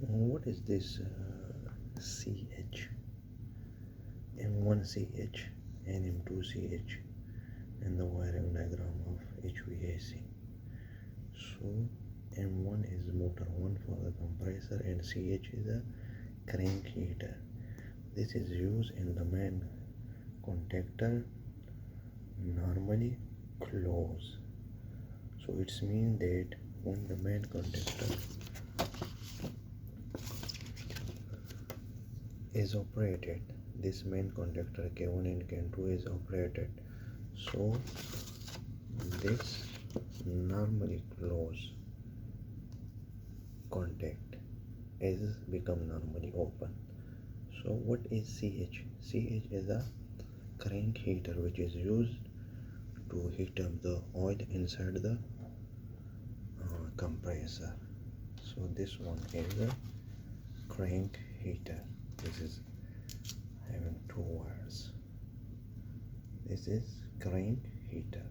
What is this CH? M1CH and M2CH and the wiring diagram of HVAC. So M1 is motor 1 for the compressor and CH is a crank heater. This is used in the main contactor, normally close. So it's mean that when the main contactor is operated, this main contactor K1 and K2 is operated, so this normally close contact is become normally open. So what is CH? CH is a crank heater which is used to heat up the oil inside the compressor. So this one is a crank heater. This is having two wires. This is crank heater.